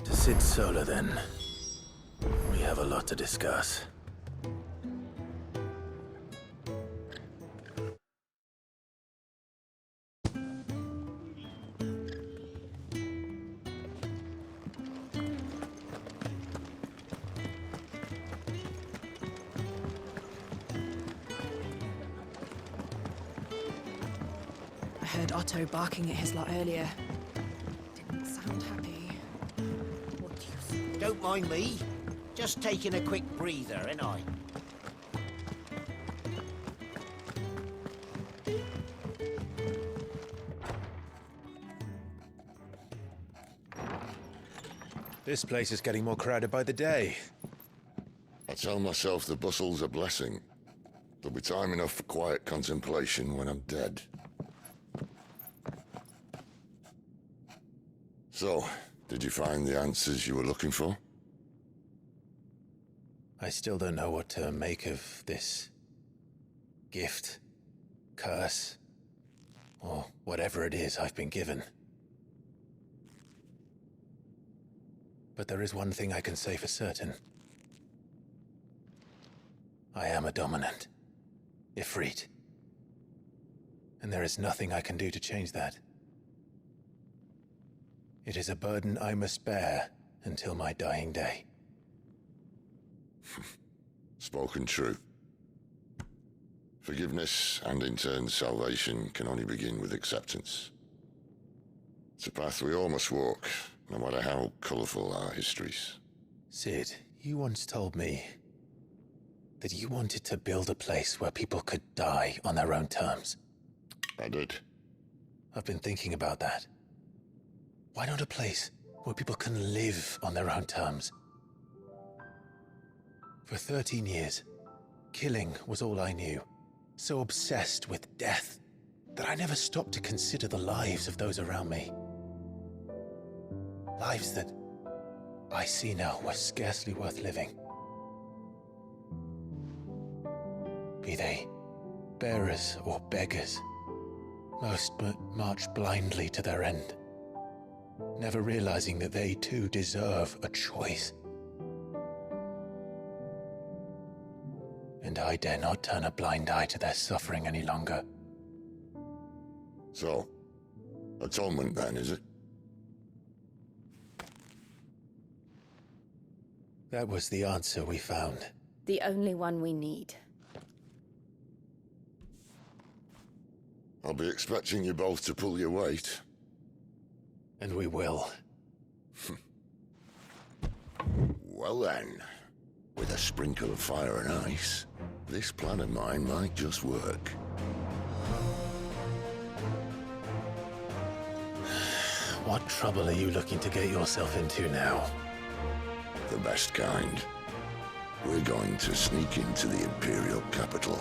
To sit solo, then. We have a lot to discuss. I heard Otto barking at his lot earlier. Didn't sound happy. What do you think? Don't mind me. Just taking a quick breather, ain't I? This place is getting more crowded by the day. I tell myself the bustle's a blessing. There'll be time enough for quiet contemplation when I'm dead. So, did you find the answers you were looking for? I still don't know what to make of this gift, curse, or whatever it is I've been given. But there is one thing I can say for certain. I am a dominant, Ifrit. And there is nothing I can do to change that. It is a burden I must bear until my dying day. Spoken true. Forgiveness, and in turn salvation, can only begin with acceptance. It's a path we all must walk, no matter how colourful our histories. Sid, you once told me that you wanted to build a place where people could die on their own terms. I did. I've been thinking about that. Why not a place where people can live on their own terms? For 13 years, killing was all I knew. So obsessed with death that I never stopped to consider the lives of those around me. Lives that I see now were scarcely worth living. Be they bearers or beggars, most march blindly to their end, never realizing that they too deserve a choice. And I dare not turn a blind eye to their suffering any longer. So, atonement then, is it? That was the answer we found. The only one we need. I'll be expecting you both to pull your weight. And we will. Well then, with a sprinkle of fire and ice, this plan of mine might just work. What trouble are you looking to get yourself into now? The best kind. We're going to sneak into the Imperial capital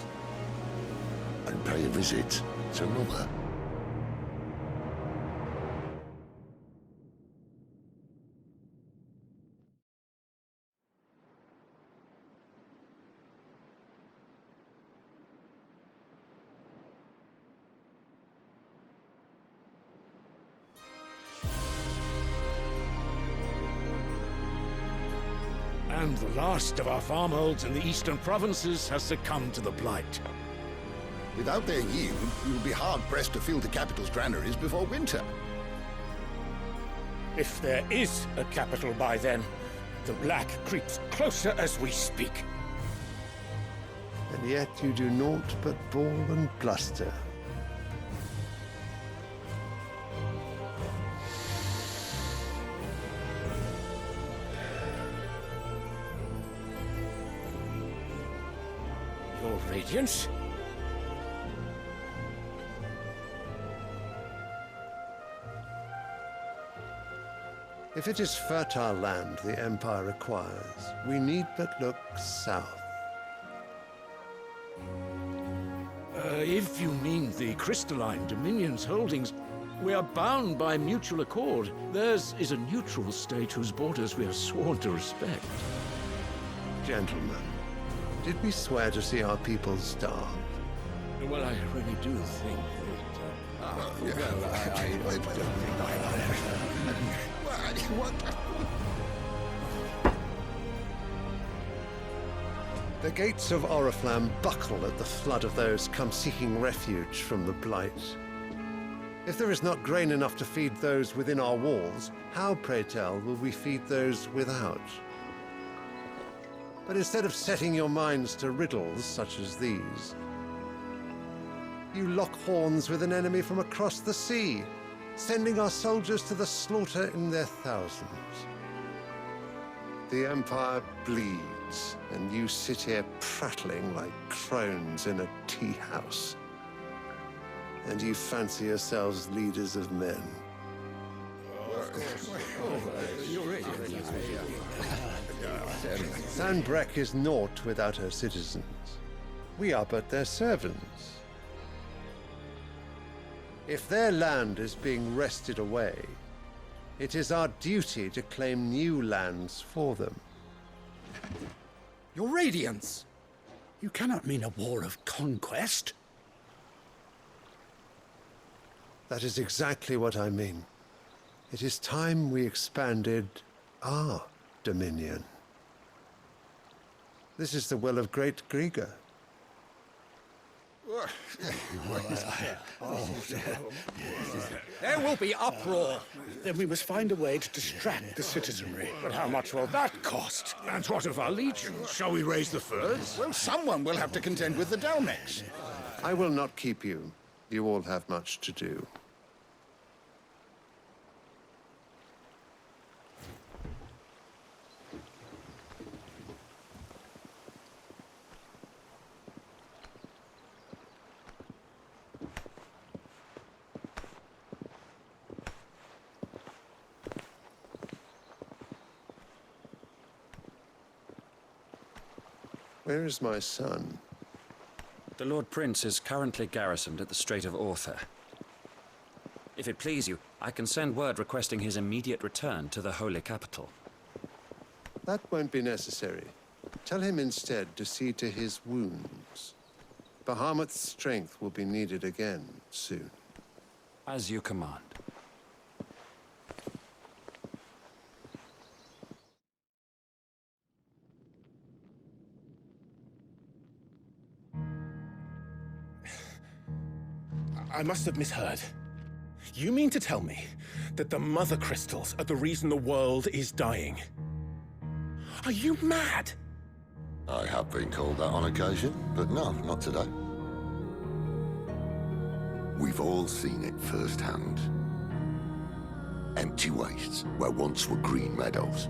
and pay a visit to Mother. And the last of our farmholds in the eastern provinces has succumbed to the blight. Without their yield, we will be hard-pressed to fill the capital's granaries before winter. If there is a capital by then, the black creeps closer as we speak. And yet you do naught but bawl and bluster. Your Radiance? If it is fertile land the Empire requires, we need but look south. If you mean the crystalline Dominion's holdings, we are bound by mutual accord. Theirs is a neutral state whose borders we have sworn to respect. Gentlemen, did we swear to see our people starve? Well, I really do think that The gates of Oriflamme buckle at the flood of those come seeking refuge from the Blight. If there is not grain enough to feed those within our walls, how, pray tell, will we feed those without? But instead of setting your minds to riddles such as these, you lock horns with an enemy from across the sea, sending our soldiers to the slaughter in their thousands. The Empire bleeds, and you sit here prattling like crones in a tea house. And you fancy yourselves leaders of men. Sanbreque is naught without her citizens. We are but their servants. If their land is being wrested away, it is our duty to claim new lands for them. Your Radiance! You cannot mean a war of conquest. That is exactly what I mean. It is time we expanded our dominion. This is the will of great Grieger. There will be uproar. Then we must find a way to distract the citizenry. But how much will that cost? And what of our legions? Shall we raise the furs? Well, someone will have to contend with the Dalmex. I will not keep you. You all have much to do. Where is my son? The Lord Prince is currently garrisoned at the Strait of Orther. If it please you, I can send word requesting his immediate return to the Holy Capital. That won't be necessary. Tell him instead to see to his wounds. Bahamut's strength will be needed again soon. As you command. I must have misheard. You mean to tell me that the Mother Crystals are the reason the world is dying? Are you mad? I have been called that on occasion, but no, not today. We've all seen it firsthand. Empty wastes where once were green meadows.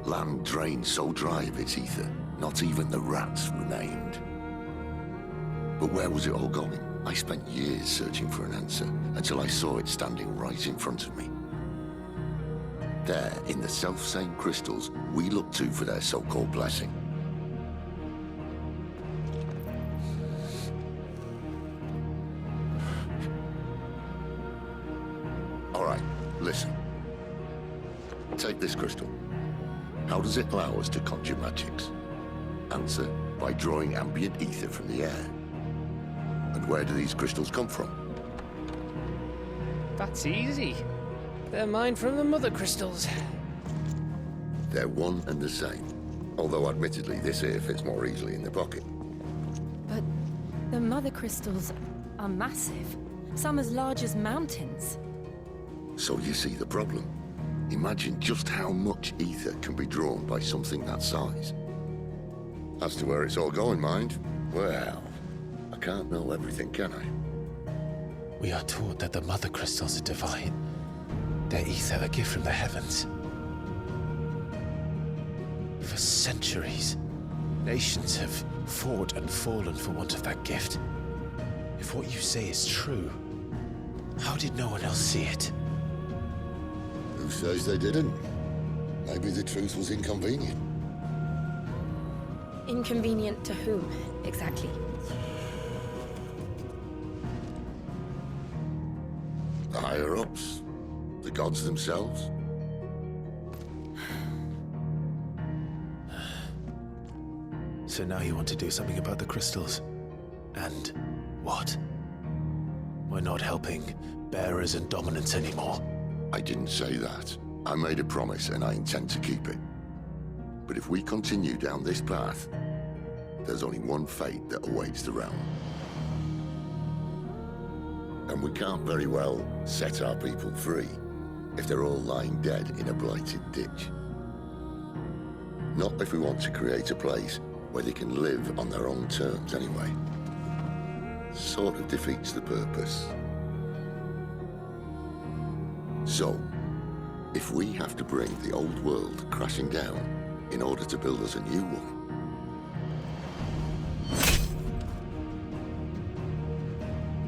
Land drained so dry of its ether, not even the rats remained. But where was it all going? I spent years searching for an answer, until I saw it standing right in front of me. There, in the self-same crystals we look to for their so-called blessing. All right, listen. Take this crystal. How does it allow us to conjure magics? Answer, by drawing ambient ether from the air. And where do these crystals come from? That's easy. They're mined from the Mother Crystals. They're one and the same. Although admittedly this here fits more easily in the pocket. But the Mother Crystals are massive. Some as large as mountains. So you see the problem. Imagine just how much ether can be drawn by something that size. As to where it's all going, mind, well, I can't know everything, can I? We are taught that the Mother Crystals are divine. Their ether a gift from the heavens. For centuries, nations have fought and fallen for want of that gift. If what you say is true, how did no one else see it? Who says they didn't? Maybe the truth was inconvenient. Inconvenient to whom, exactly? The higher-ups? The gods themselves? So now you want to do something about the crystals? And what? We're not helping bearers and dominants anymore. I didn't say that. I made a promise and I intend to keep it. But if we continue down this path, there's only one fate that awaits the realm. And we can't very well set our people free if they're all lying dead in a blighted ditch. Not if we want to create a place where they can live on their own terms anyway. Sort of defeats the purpose. So, if we have to bring the old world crashing down in order to build us a new one,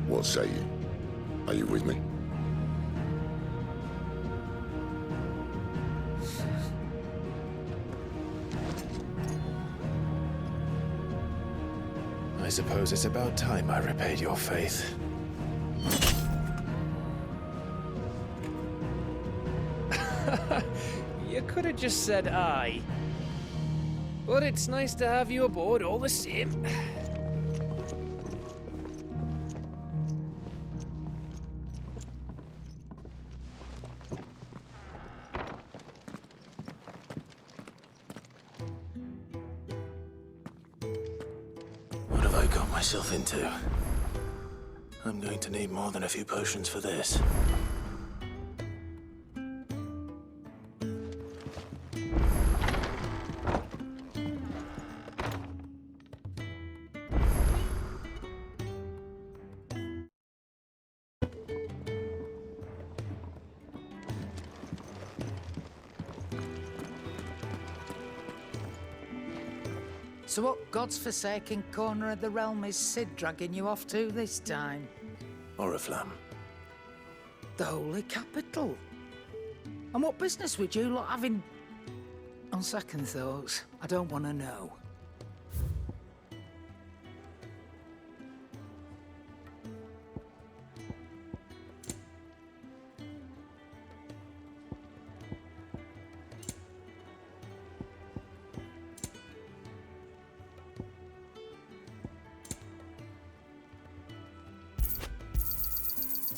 what say you? Are you with me? I suppose it's about time I repaid your faith. You could have just said aye. But it's nice to have you aboard all the same. What have I got myself into? I'm going to need more than a few potions for this. So what God's forsaken corner of the realm is Sid dragging you off to this time? Oriflamme. The Holy Capital. And what business would you lot having? On second thoughts, I don't want to know.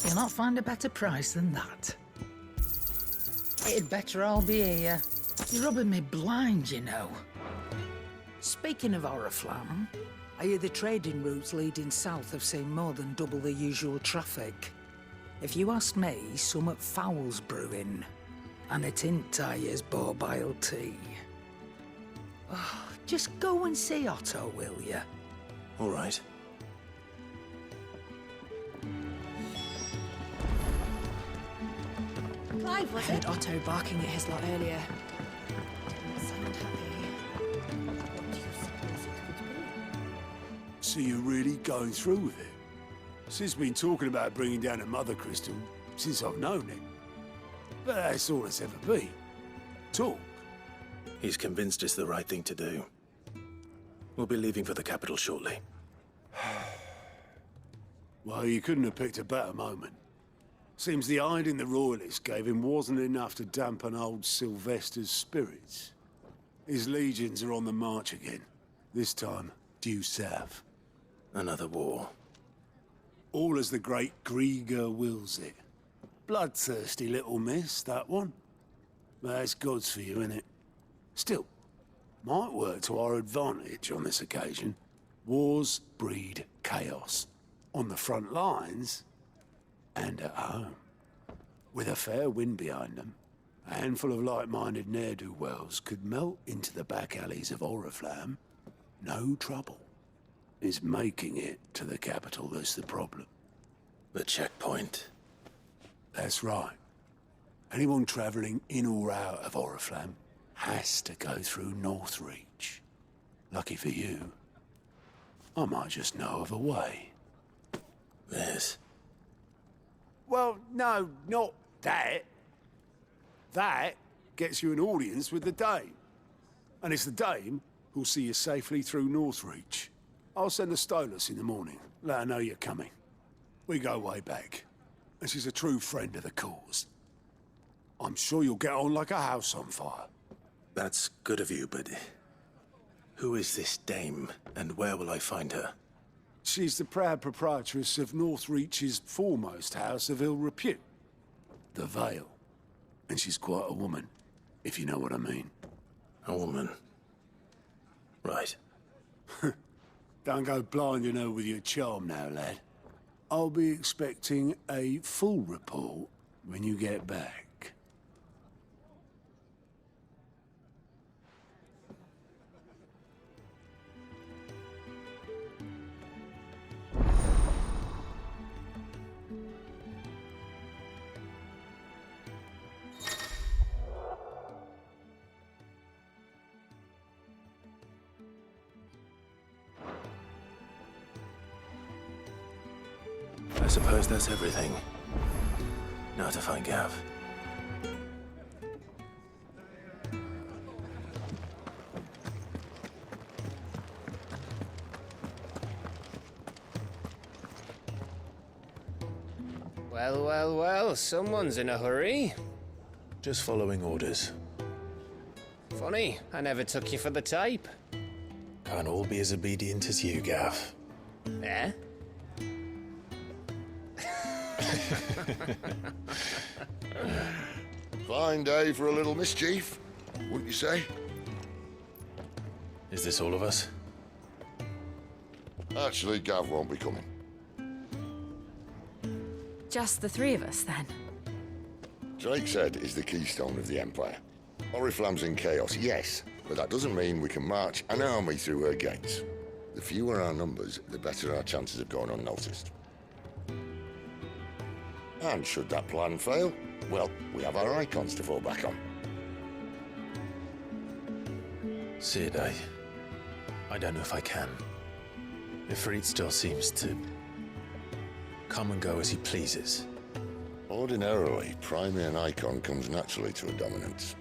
You'll not find a better price than that. It'd better all be here. You're rubbing me blind, you know. Speaking of Oriflamme, I hear the trading routes leading south have seen more than double the usual traffic. If you ask me, summat foul's brewing. And it ain't Tyre's borbile tea. Oh, just go and see Otto, will you? All right. Clive, I heard Otto barking at his lot earlier. Didn't sound happy. What do you suppose it could be? So you're really going through with it? Sid's been talking about bringing down a mother crystal since I've known him. But that's all it's ever been. Talk. He's convinced it's the right thing to do. We'll be leaving for the capital shortly. Well, you couldn't have picked a better moment. Seems the hiding the Royalists gave him wasn't enough to dampen old Sylvester's spirits. His legions are on the march again. This time, due south. Another war. All as the great Grieger wills it. Bloodthirsty little miss, that one. But that's God's for you, innit? Still, might work to our advantage on this occasion. Wars breed chaos. On the front lines, and at home. With a fair wind behind them, a handful of like-minded ne'er-do-wells could melt into the back alleys of Oriflamme. No trouble. It's making it to the capital that's the problem. The checkpoint. That's right. Anyone travelling in or out of Oriflamme has to go through Northreach. Lucky for you, I might just know of a way. This. Well, no, not that. That gets you an audience with the Dame. And it's the Dame who'll see you safely through Northreach. I'll send the Stolas in the morning, let her know you're coming. We go way back, and she's a true friend of the cause. I'm sure you'll get on like a house on fire. That's good of you, but who is this Dame, and where will I find her? She's the proud proprietress of Northreach's foremost house of ill repute, the Vale. And she's quite a woman, if you know what I mean. A woman. Right. Don't go blinding her with your charm now, lad. I'll be expecting a full report when you get back. I suppose that's everything. Now to find Gav. Well, well, well, someone's in a hurry. Just following orders. Funny, I never took you for the type. Can't all be as obedient as you, Gav. Eh? Fine day for a little mischief, wouldn't you say? Is this all of us? Actually, Gav won't be coming. Just the three of us, then? Drake said is the keystone of the Empire. Oriflamme's in chaos, yes, but that doesn't mean we can march an army through her gates. The fewer our numbers, the better our chances of going unnoticed. And should that plan fail, well, we have our icons to fall back on. Sid, I don't know if I can. Ifrit still seems to come and go as he pleases. Ordinarily, priming an icon comes naturally to a dominance.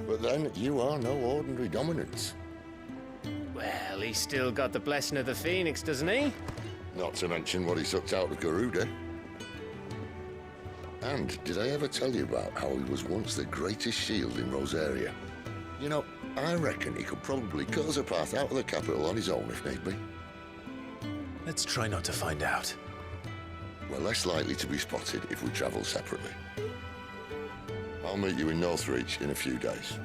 But then, you are no ordinary dominance. Well, he's still got the blessing of the Phoenix, doesn't he? Not to mention what he sucked out of Garuda. And did I ever tell you about how he was once the greatest shield in Rosaria? You know, I reckon he could probably cut us a path out of the capital on his own if need be. Let's try not to find out. We're less likely to be spotted if we travel separately. I'll meet you in Northreach in a few days.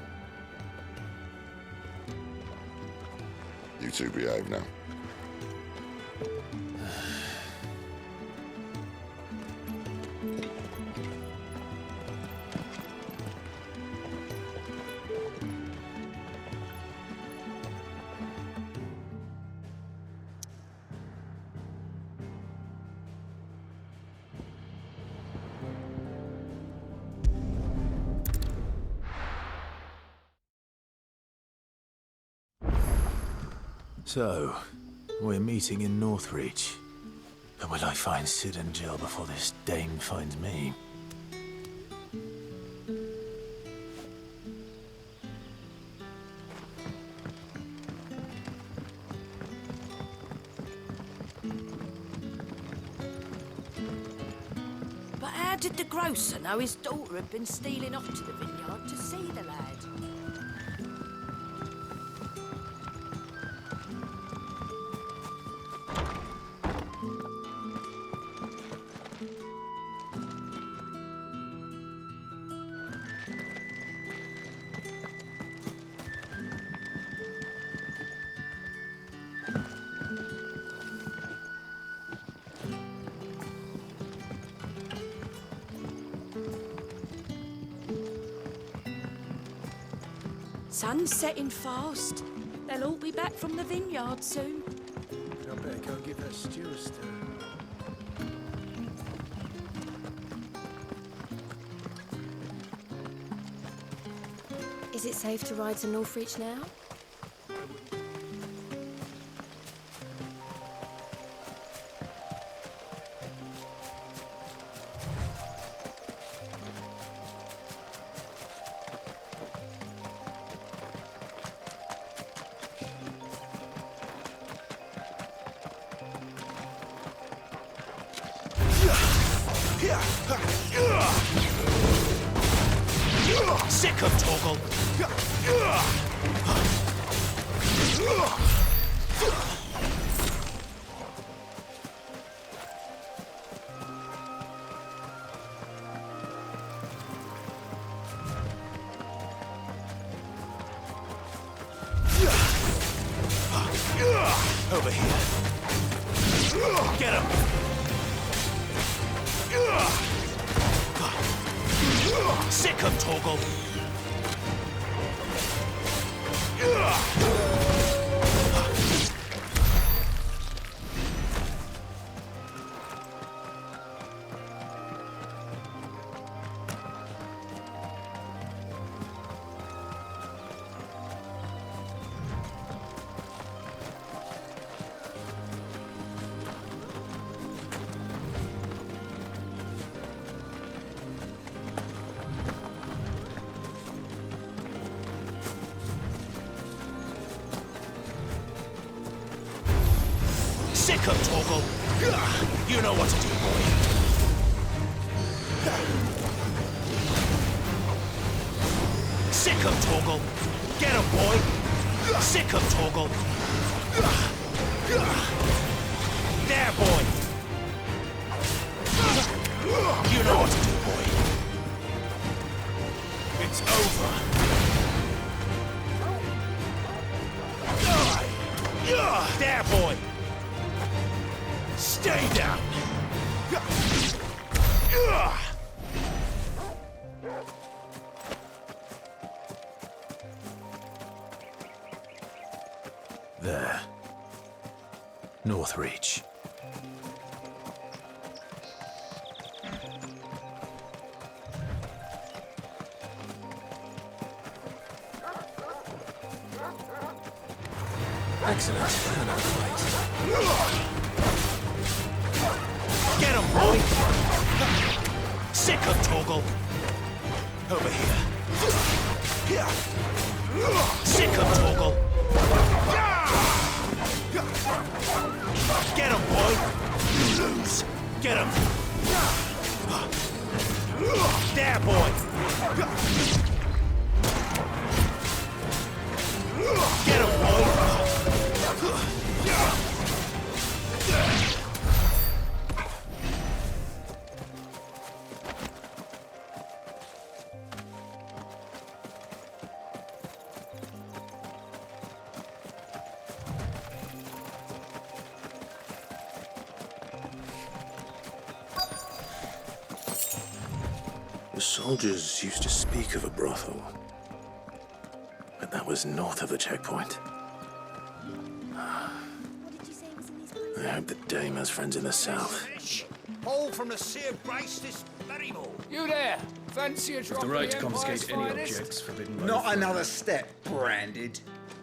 You two behave now. So, we're meeting in Northreach. But will I find Sid and Jill before this dame finds me? But how did the grocer know his daughter had been stealing off to the vineyard to see the lad? Sun's setting fast. They'll all be back from the vineyard soon. I better go give that stew a stir. Is it safe to ride to Northreach now? Sick of Torgal! Over here. Get him! Sick him, Torgal! Sick him, Torgal! You know what to do, boy. Sick him, Torgal! Get him, boy! Sick him, Torgal! There, boy! You know what to do, boy. It's over. There, boy! Stay down! There. Northreach. Excellent. Get him, boy! Sick him, Torgal! Over here. Sick him, Torgal! Get him, boy! You lose! Get him! There, boy! Get him, boy! The soldiers used to speak of a brothel, but that was north of the checkpoint. I hope that Dame has friends in the south. All from the Sea of Grace this very morning. You there! Fancy a drop The right of to the confiscate any Empire's objects finest? forbidden by Not the another step, Branded,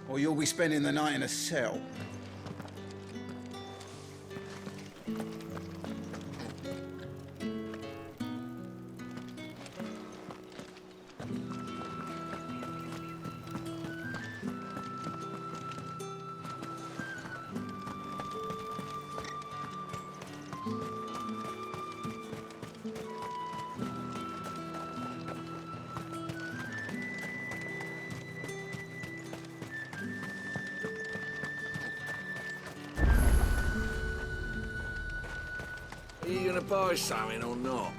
or you'll be spending the night in a cell. Are you gonna buy something or not?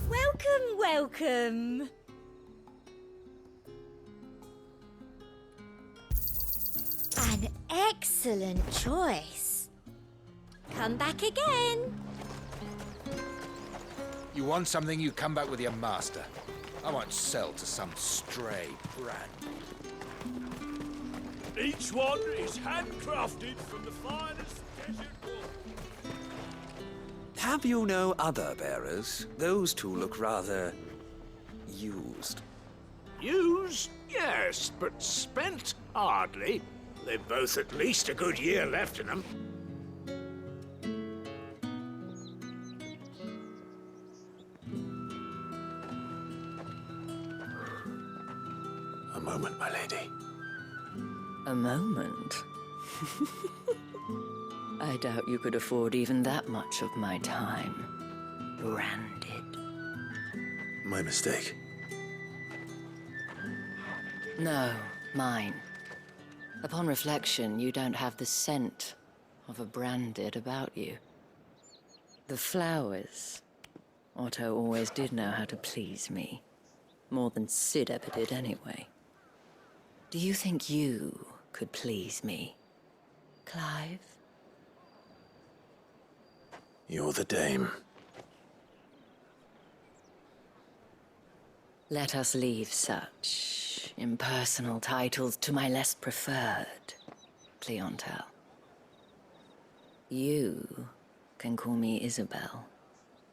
Welcome, welcome. An excellent choice. Come back again. You want something, you come back with your master. I won't sell to some stray brand. Each one is handcrafted from the finest desert wood. Have you no other bearers? Those two look rather used. Used? Yes, but spent? Hardly. They've both at least a good year left in them. A moment, my lady. A moment? I doubt you could afford even that much of my time. Branded. My mistake. No, mine. Upon reflection, you don't have the scent of a branded about you. The flowers. Otto always did know how to please me. More than Sid ever did anyway. Do you think you could please me, Clive? You're the dame. Let us leave such impersonal titles to my less preferred clientele. You can call me Isabel.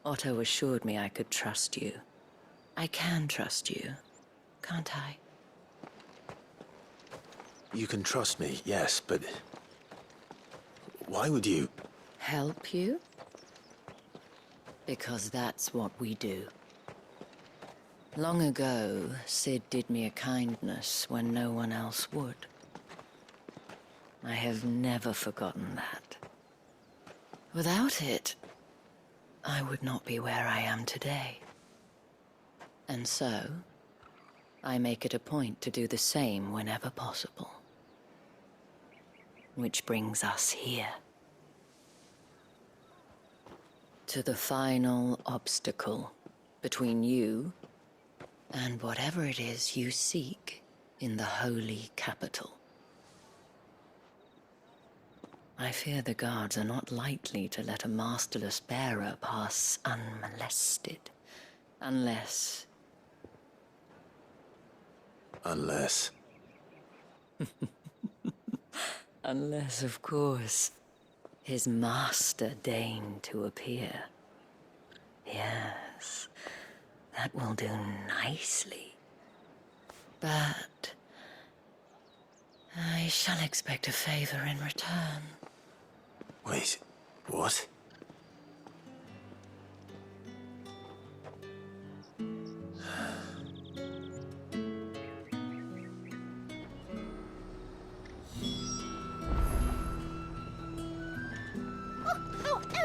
Otto assured me I could trust you. I can trust you, can't I? You can trust me, yes, but... why would you... Help you? Because that's what we do. Long ago, Sid did me a kindness when no one else would. I have never forgotten that. Without it, I would not be where I am today. And so, I make it a point to do the same whenever possible. Which brings us here. To the final obstacle between you and whatever it is you seek in the holy capital. I fear the guards are not likely to let a masterless bearer pass unmolested. Unless... Unless... Unless, of course, his master deigned to appear. Yes, that will do nicely. But I shall expect a favor in return. Wait, what?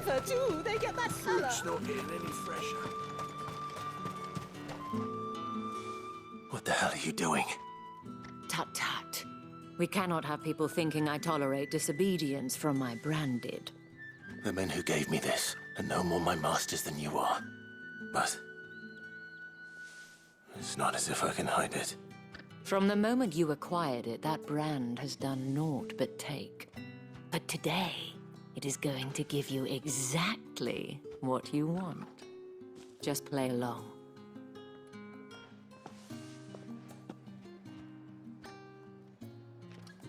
However do they get that colour? Fruit's not getting any fresher. What the hell are you doing? Tut-tut. We cannot have people thinking I tolerate disobedience from my branded. The men who gave me this are no more my masters than you are. But... it's not as if I can hide it. From the moment you acquired it, that brand has done naught but take. But today, it is going to give you exactly what you want. Just play along.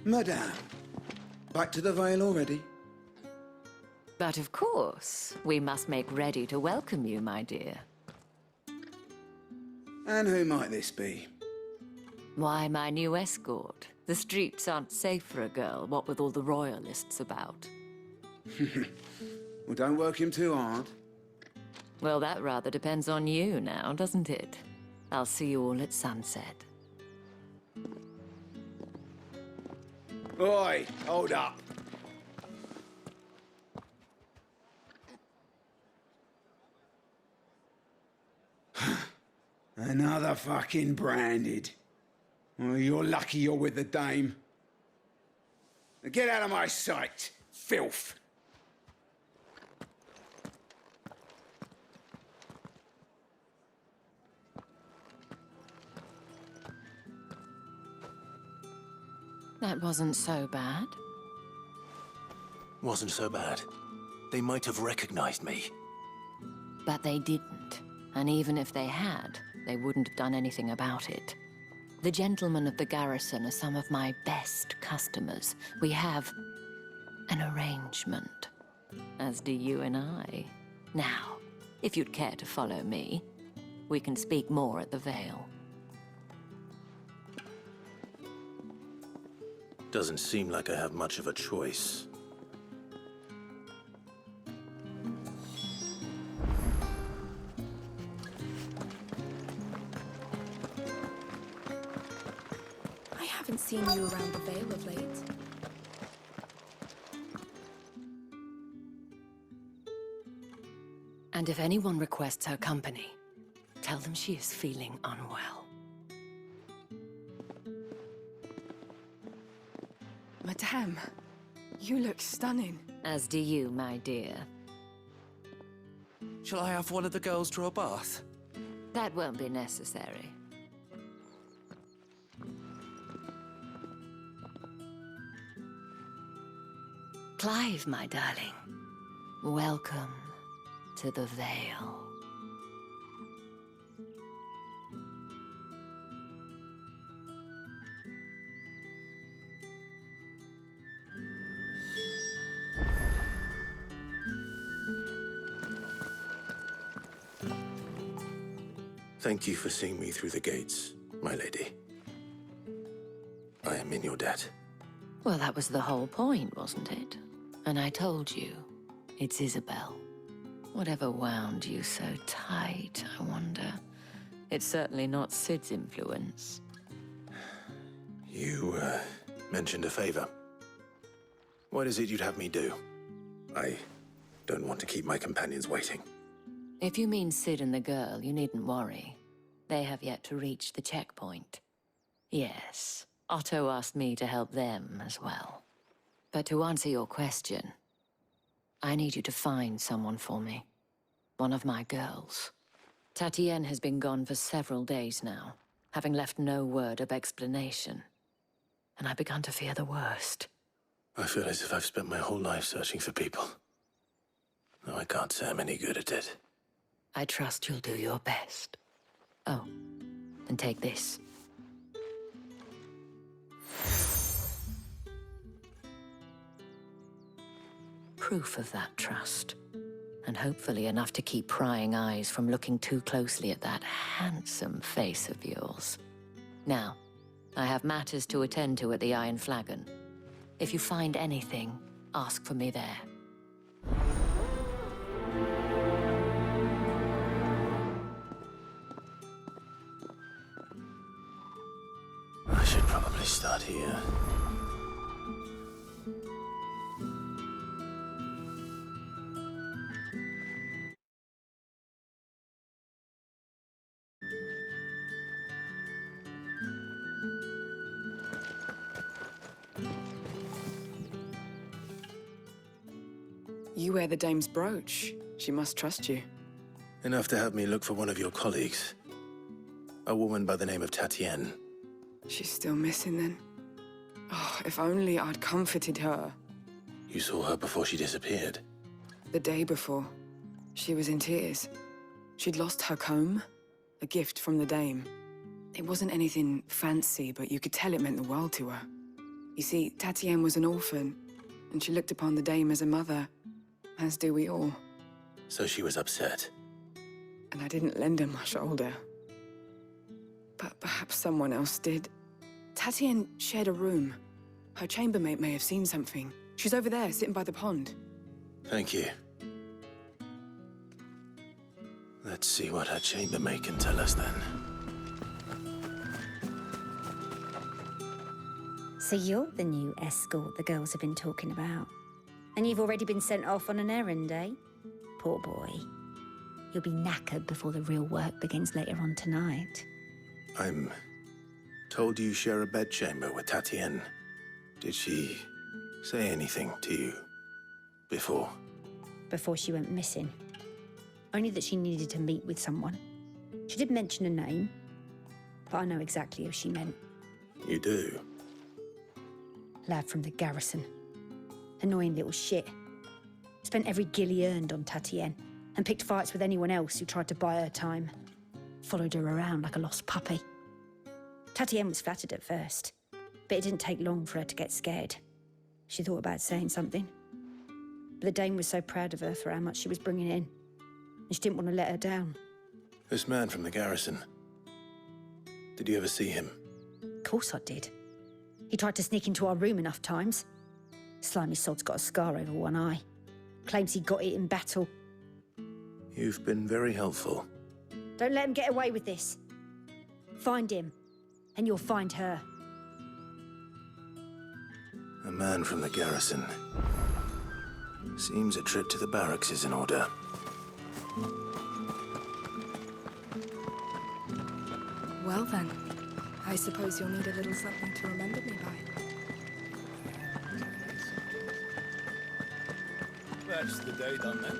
Madame, back to the Vale already? But of course, we must make ready to welcome you, my dear. And who might this be? Why, my new escort. The streets aren't safe for a girl, what with all the royalists about. Well, don't work him too hard. Well, that rather depends on you now, doesn't it? I'll see you all at sunset. Oi, hold up. Another fucking branded. Well, you're lucky you're with the dame. Now get out of my sight, filth. That wasn't so bad. Wasn't so bad. They might have recognized me. But they didn't. And even if they had, they wouldn't have done anything about it. The gentlemen of the garrison are some of my best customers. We have an arrangement, as do you and I. Now, if you'd care to follow me, we can speak more at the Vale. Doesn't seem like I have much of a choice. I haven't seen you around the Vale of late. And if anyone requests her company, tell them she is feeling unwell. Madame, you look stunning. As do you, my dear. Shall I have one of the girls draw a bath? That won't be necessary. Clive, my darling. Welcome to the Vale. Thank you for seeing me through the gates, my lady. I am in your debt. Well, that was the whole point, wasn't it? And I told you, it's Isabel. Whatever wound you so tight, I wonder. It's certainly not Sid's influence. You, mentioned a favor. What is it you'd have me do? I don't want to keep my companions waiting. If you mean Sid and the girl, you needn't worry. They have yet to reach the checkpoint. Yes, Otto asked me to help them as well. But to answer your question, I need you to find someone for me. One of my girls. Tatienne has been gone for several days now, having left no word of explanation. And I've begun to fear the worst. I feel as if I've spent my whole life searching for people. Though I can't say I'm any good at it. I trust you'll do your best. Oh, and take this. Proof of that trust. And hopefully enough to keep prying eyes from looking too closely at that handsome face of yours. Now, I have matters to attend to at the Iron Flagon. If you find anything, ask for me there. I should probably start here. You wear the dame's brooch. She must trust you. Enough to have me look for one of your colleagues. A woman by the name of Tatienne. She's still missing then. Oh, if only I'd comforted her. You saw her before she disappeared. The day before, she was in tears. She'd lost her comb, a gift from the dame. It wasn't anything fancy, but you could tell it meant the world to her. You see, Tatienne was an orphan, and she looked upon the dame as a mother, as do we all. So she was upset. And I didn't lend her my shoulder. But perhaps someone else did. Tatienne shared a room. Her chambermaid may have seen something. She's over there, sitting by the pond. Thank you. Let's see what her chambermaid can tell us then. So you're the new escort the girls have been talking about. And you've already been sent off on an errand, eh? Poor boy. You'll be knackered before the real work begins later on tonight. I'm told you share a bedchamber with Tatienne. Did she say anything to you before? Before she went missing. Only that she needed to meet with someone. She did mention a name, but I know exactly who she meant. You do? Lad from the garrison. Annoying little shit. Spent every guil he earned on Tatienne, and picked fights with anyone else who tried to buy her time. Followed her around like a lost puppy. Tatienne was flattered at first, but it didn't take long for her to get scared. She thought about saying something. But the dame was so proud of her for how much she was bringing in, and she didn't want to let her down. This man from the garrison. Did you ever see him? Of course I did. He tried to sneak into our room enough times. Slimy sod's got a scar over one eye. Claims he got it in battle. You've been very helpful. Don't let him get away with this. Find him, and you'll find her. A man from the garrison. Seems a trip to the barracks is in order. Well then, I suppose you'll need a little something to remember me by. That's the day done then.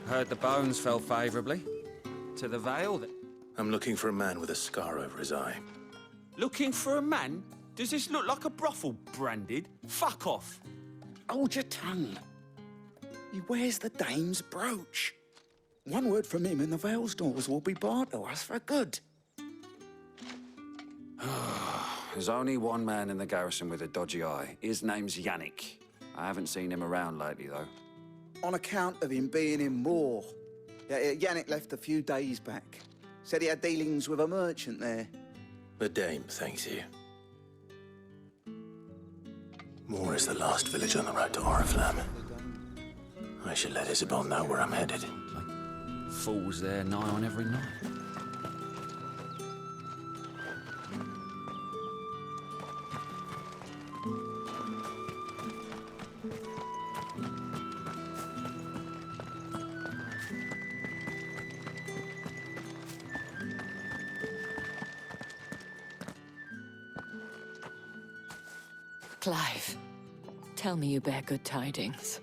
Heard the bones fell favourably. To the Vale that... I'm looking for a man with a scar over his eye. Looking for a man? Does this look like a brothel, Branded? Fuck off. Hold your tongue. He wears the dame's brooch. One word from him and the Vale's doors will be barred to us for good. There's only one man in the garrison with a dodgy eye. His name's Yannick. I haven't seen him around lately, though. On account of him being in war. Yannick left a few days back. Said he had dealings with a merchant there. The dame thanks you. Moor is the last village on the road to Oriflamme. I should let Isabel know where I'm headed. Fools there nigh on every night. Clive, tell me you bear good tidings.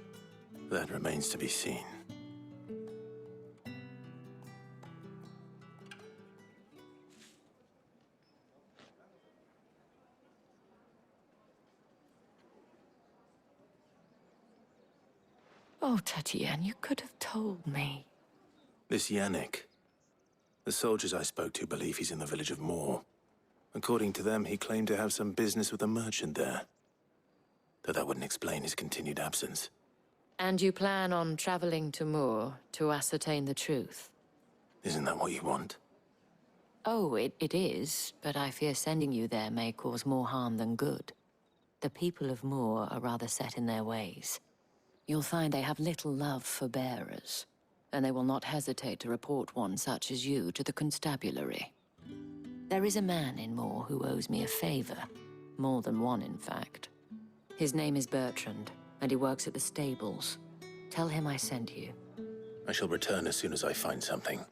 That remains to be seen. Oh, Tatienne, you could have told me. This Yannick. The soldiers I spoke to believe he's in the village of Moor. According to them, he claimed to have some business with a merchant there. Though that wouldn't explain his continued absence. And you plan on traveling to Moor to ascertain the truth? Isn't that what you want? Oh, it is, but I fear sending you there may cause more harm than good. The people of Moor are rather set in their ways. You'll find they have little love for bearers, and they will not hesitate to report one such as you to the constabulary. There is a man in Moor who owes me a favor. More than one, in fact. His name is Bertrand, and he works at the stables. Tell him I sent you. I shall return as soon as I find something.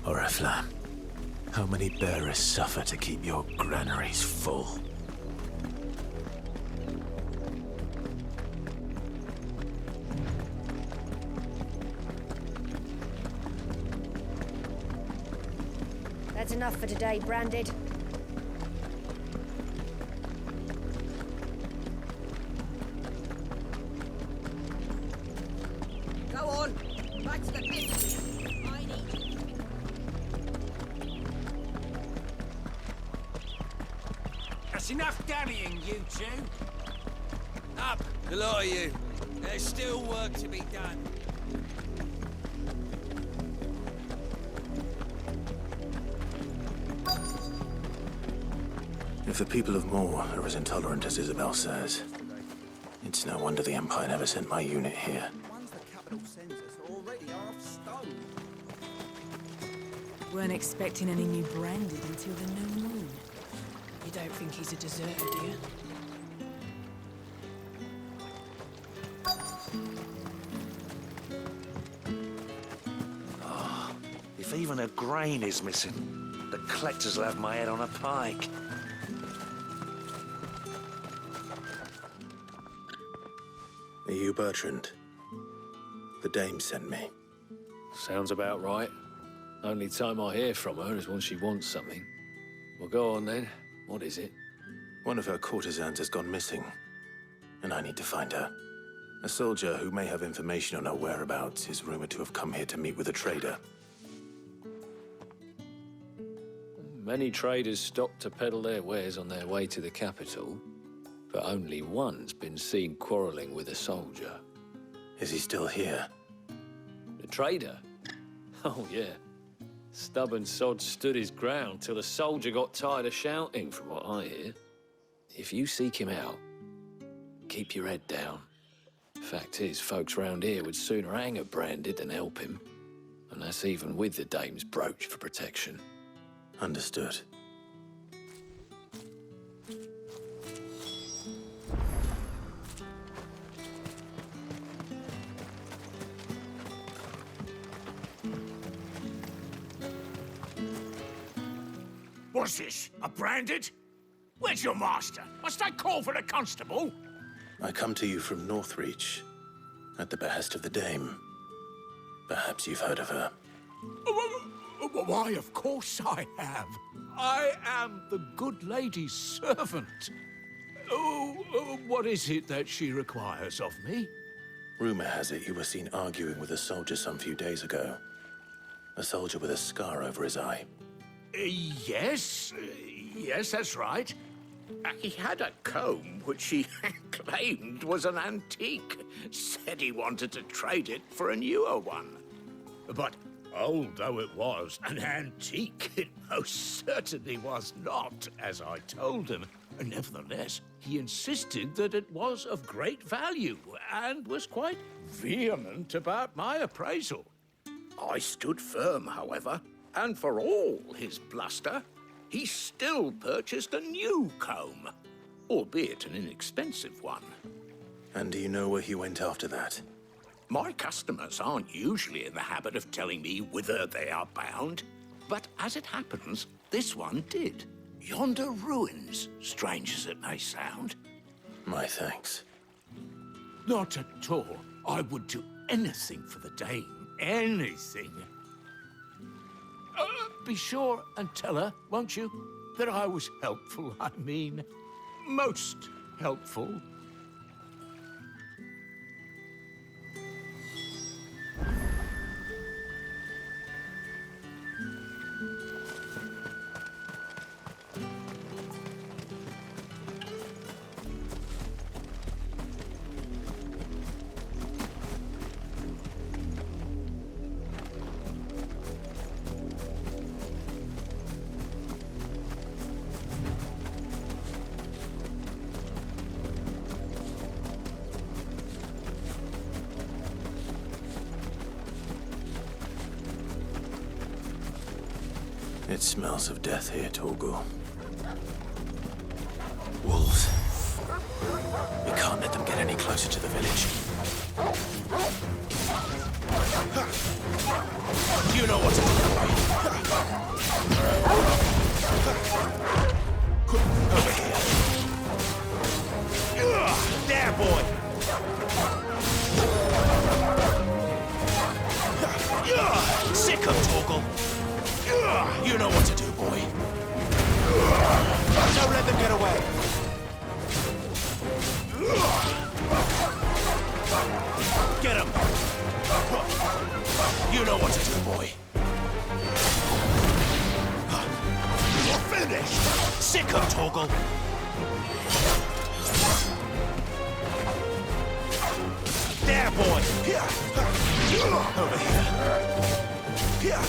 Oriflamme, how many bearers suffer to keep your granaries full? That's enough for today, Branded. Go on, back to the pit. I need you. That's enough dallying, you two. Up, the lot of you. There's still work to be done. If the people of Moor are as intolerant as Isabel says, it's no wonder the Empire never sent my unit here. Ones the capital sends us are already half stone. Weren't expecting any new Branded until the new moon. You don't think he's a deserter, do you? If even a grain is missing, the collectors will have my head on a pike. Are you Bertrand? The dame sent me. Sounds about right. Only time I hear from her is when she wants something. Well, go on then. What is it? One of her courtesans has gone missing, and I need to find her. A soldier who may have information on her whereabouts is rumored to have come here to meet with a trader. Many traders stop to peddle their wares on their way to the capital. but only one's been seen quarrelling with a soldier. Is he still here? The trader? Oh, yeah. Stubborn sod stood his ground till the soldier got tired of shouting, from what I hear. If you seek him out, keep your head down. Fact is, folks round here would sooner hang a Branded than help him. And that's even with the dame's brooch for protection. Understood. What's this? A Branded? Where's your master? Must I call for the constable? I come to you from Northreach, at the behest of the dame. Perhaps you've heard of her. Why, of course I have. I am the good lady's servant. What is it that she requires of me? Rumor has it you were seen arguing with a soldier some few days ago. A soldier with a scar over his eye. Yes, that's right. He had a comb which he claimed was an antique. Said he wanted to trade it for a newer one. But old though it was, an antique it most certainly was not, as I told him. Nevertheless, he insisted that it was of great value and was quite vehement about my appraisal. I stood firm, however, and for all his bluster, he still purchased a new comb, albeit an inexpensive one. And do you know where he went after that? My customers aren't usually in the habit of telling me whither they are bound, but as it happens, this one did. Yonder ruins, strange as it may sound. My thanks. Not at all. I would do anything for the dame. Anything. Be sure and tell her, won't you, that I was helpful, I mean, most helpful. It smells of death here, Torgal. Wolves. We can't let them get any closer to the village. You know what to do. Over here. There, boy. Sick of Torgal. You know what to do, boy. Don't let them get away. Get him. You know what to do, boy. You're finished. Sick of Torgal. There, boy. Over here. Here.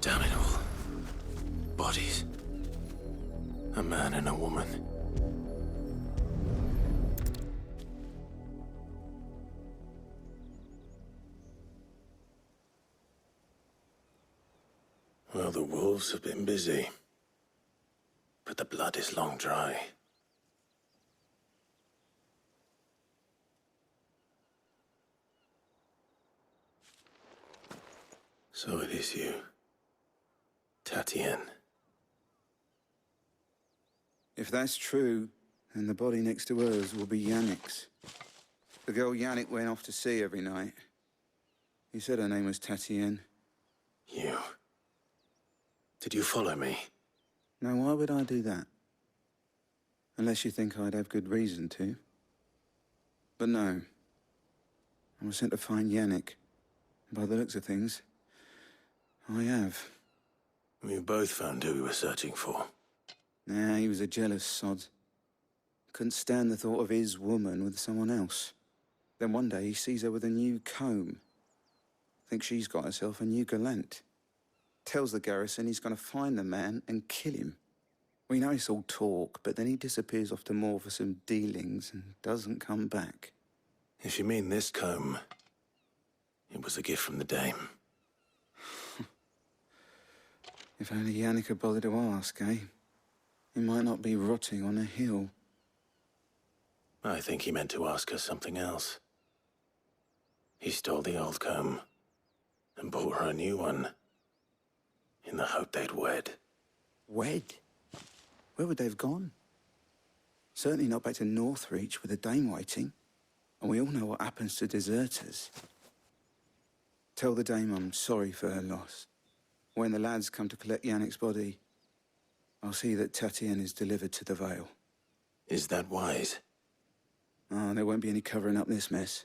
Damn it all. Bodies. A man and a woman. Well, the wolves have been busy. But the blood is long dry. So it is you. Tatienne. If that's true, then the body next to hers will be Yannick's. The girl Yannick went off to sea every night. He said her name was Tatienne. You. Did you follow me? Now, why would I do that? Unless you think I'd have good reason to. But no. I was sent to find Yannick. By the looks of things, I have. We both found who we were searching for. Nah, he was a jealous sod. Couldn't stand the thought of his woman with someone else. Then one day he sees her with a new comb. Thinks she's got herself a new gallant. Tells the garrison he's gonna find the man and kill him. We know it's all talk, but then he disappears off to Moor for some dealings and doesn't come back. If you mean this comb, it was a gift from the Dame. If only Yannick had bothered to ask, eh? He might not be rotting on a hill. I think he meant to ask her something else. He stole the old comb and bought her a new one in the hope they'd wed. Wed? Where would they have gone? Certainly not back to Northreach with the Dame waiting. And we all know what happens to deserters. Tell the Dame I'm sorry for her loss. When the lads come to collect Yannick's body, I'll see that Tatienne is delivered to the Vale. Is that wise? Oh, there won't be any covering up this mess.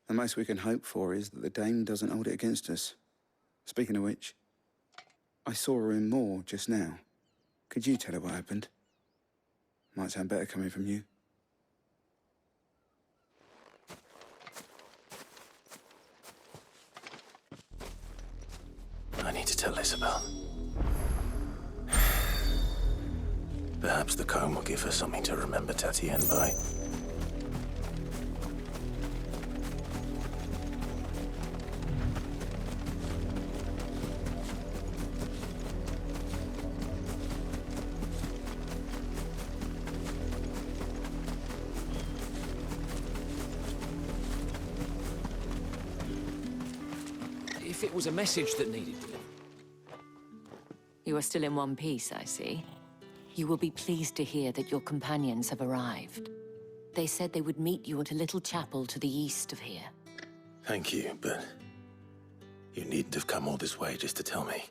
The most we can hope for is that the Dame doesn't hold it against us. Speaking of which, I saw her in Moor just now. Could you tell her what happened? Might sound better coming from you. I need to tell Isabel. Perhaps the comb will give her something to remember Tatienne by. If it was a message that needed delivery. You are still in one piece, I see. You will be pleased to hear that your companions have arrived. They said they would meet you at a little chapel to the east of here. Thank you, but you needn't have come all this way just to tell me.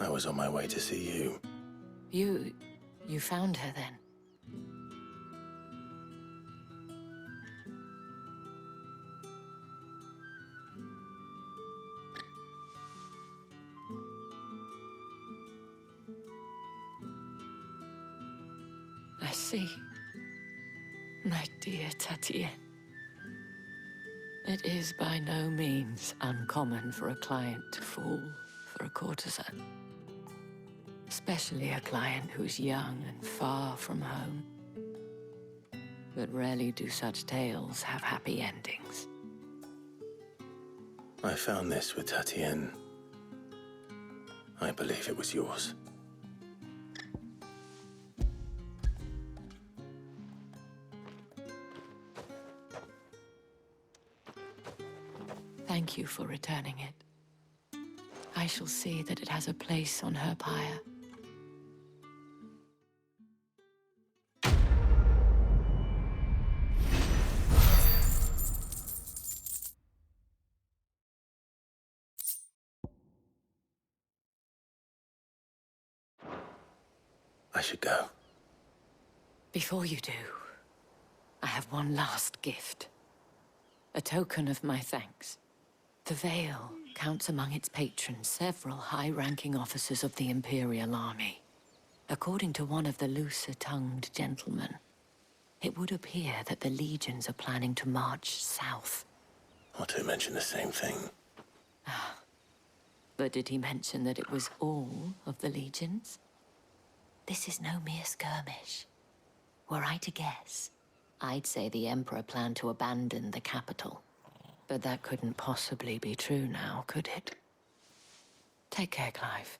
I was on my way to see you. You found her then? I see. My dear Tatienne. It is by no means uncommon for a client to fall for a courtesan. Especially a client who's young and far from home. But rarely do such tales have happy endings. I found this with Tatienne. I believe it was yours. Thank you for returning it. I shall see that it has a place on her pyre. I should go. Before you do, I have one last gift. A token of my thanks. The Vale counts among its patrons several high-ranking officers of the Imperial Army. According to one of the looser-tongued gentlemen, it would appear that the legions are planning to march south. Not to mention the same thing. But did he mention that it was all of the legions? This is no mere skirmish. Were I to guess, I'd say the Emperor planned to abandon the capital. But that couldn't possibly be true now, could it? Take care, Clive.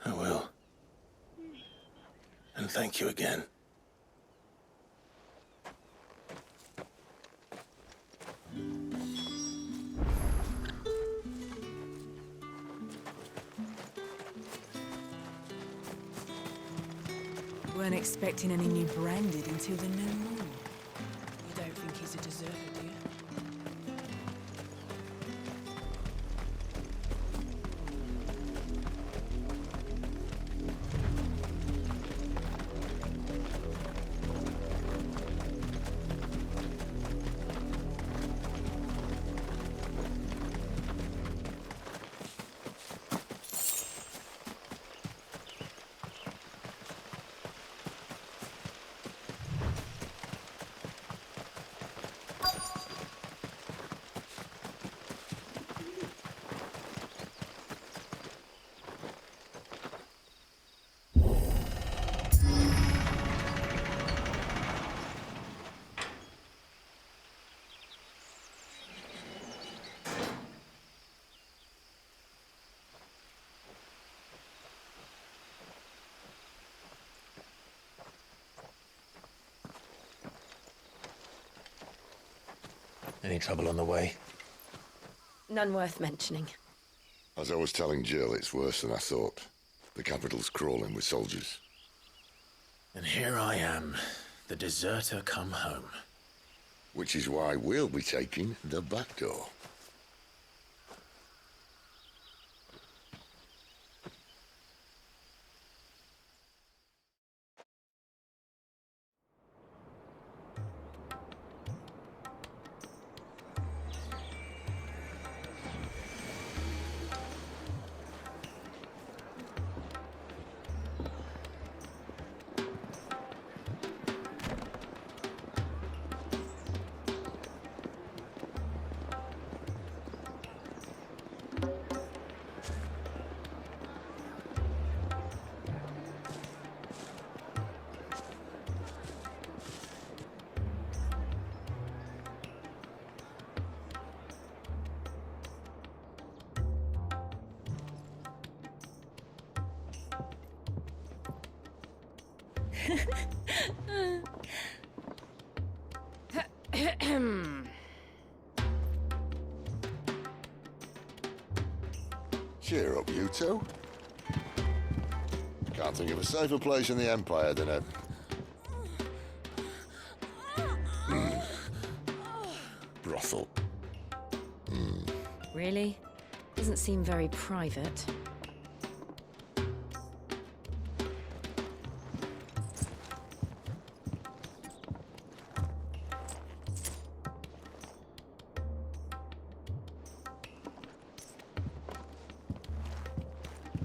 I will. And thank you again. Weren't expecting any new branded until the new moon. You don't think he's a deserter, do you? Any trouble on the way? None worth mentioning. As I was telling Jill, it's worse than I thought. The capital's crawling with soldiers. And here I am, the deserter come home. Which is why we'll be taking the back door. Cheer up, you two. Can't think of a safer place in the Empire than a... brothel. Really? Doesn't seem very private.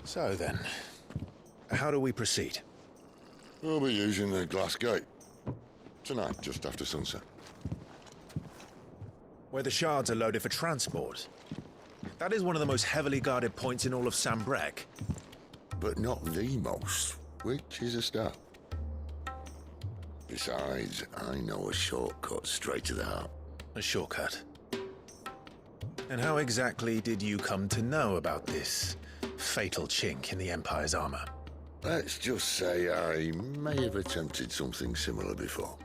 So then, how do we proceed? We'll be using the glass gate. Tonight, just after sunset. Where the shards are loaded for transport. That is one of the most heavily guarded points in all of Sambrek. But not the most, which is a start. Besides, I know a shortcut straight to the heart. A shortcut? And how exactly did you come to know about this fatal chink in the Empire's armor? Let's just say I may have attempted something similar before.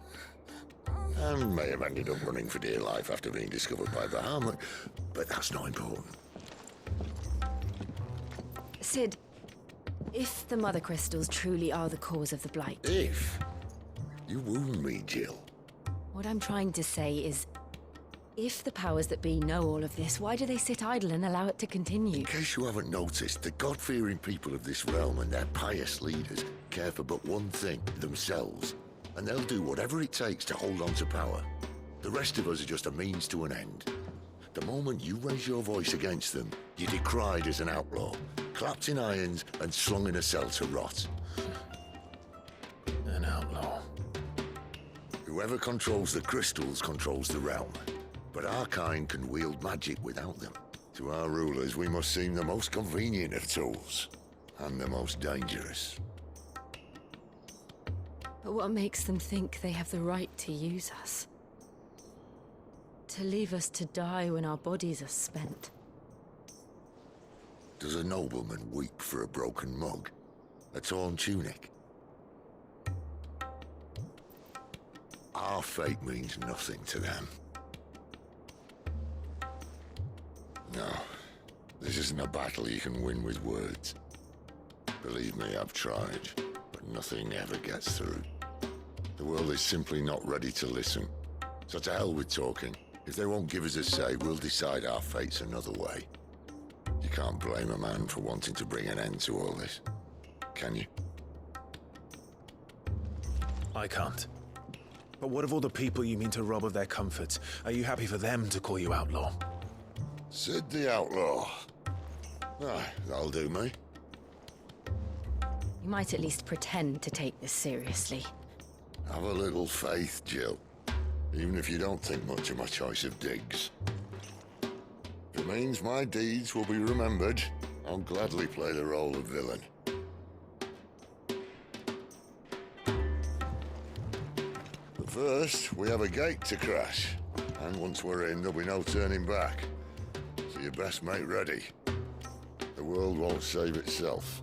And may have ended up running for dear life after being discovered by Bahamut, but that's not important. Sid, if the Mother Crystals truly are the cause of the Blight... If? You wound me, Jill. What I'm trying to say is, if the powers that be know all of this, why do they sit idle and allow it to continue? In case you haven't noticed, the God-fearing people of this realm and their pious leaders care for but one thing, themselves. And they'll do whatever it takes to hold on to power. The rest of us are just a means to an end. The moment you raise your voice against them, you're decried as an outlaw, clapped in irons and slung in a cell to rot. An outlaw. Whoever controls the crystals controls the realm. But our kind can wield magic without them. To our rulers, we must seem the most convenient of tools, and the most dangerous. But what makes them think they have the right to use us? To leave us to die when our bodies are spent? Does a nobleman weep for a broken mug? A torn tunic? Our fate means nothing to them. No, this isn't a battle you can win with words. Believe me, I've tried, but nothing ever gets through. The world is simply not ready to listen. So to hell with talking. If they won't give us a say, we'll decide our fates another way. You can't blame a man for wanting to bring an end to all this, can you? I can't. But what of all the people you mean to rob of their comforts? Are you happy for them to call you outlaw? Sid the Outlaw. That'll do me. You might at least pretend to take this seriously. Have a little faith, Jill. Even if you don't think much of my choice of digs. If it means my deeds will be remembered, I'll gladly play the role of villain. But first, we have a gate to crash. And once we're in, there'll be no turning back. So you best make ready. The world won't save itself.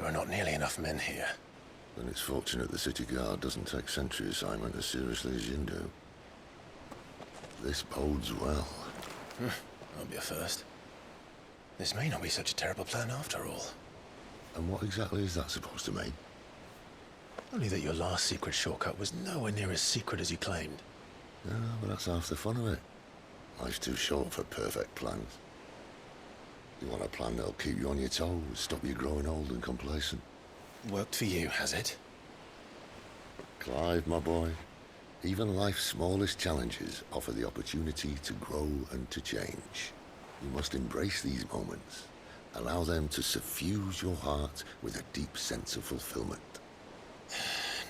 There are not nearly enough men here. Then it's fortunate the city guard doesn't take sentry assignment as seriously as you do. This bodes well. That'll be a first. This may not be such a terrible plan after all. And what exactly is that supposed to mean? Only that your last secret shortcut was nowhere near as secret as you claimed. Yeah, but that's half the fun of it. Life's too short for perfect plans. You want a plan that'll keep you on your toes, stop you growing old and complacent. Worked for you, has it? Clive, my boy, even life's smallest challenges offer the opportunity to grow and to change. You must embrace these moments. Allow them to suffuse your heart with a deep sense of fulfillment.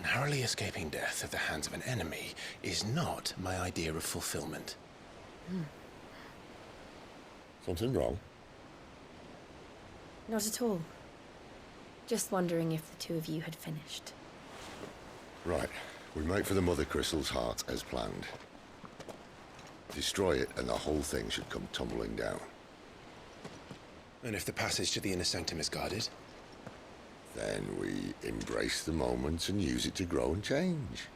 Narrowly escaping death at the hands of an enemy is not my idea of fulfillment. Something wrong? Not at all. Just wondering if the two of you had finished. Right. We make for the Mother Crystal's heart as planned. Destroy it and the whole thing should come tumbling down. And if the passage to the inner sanctum is guarded? Then we embrace the moment and use it to grow and change.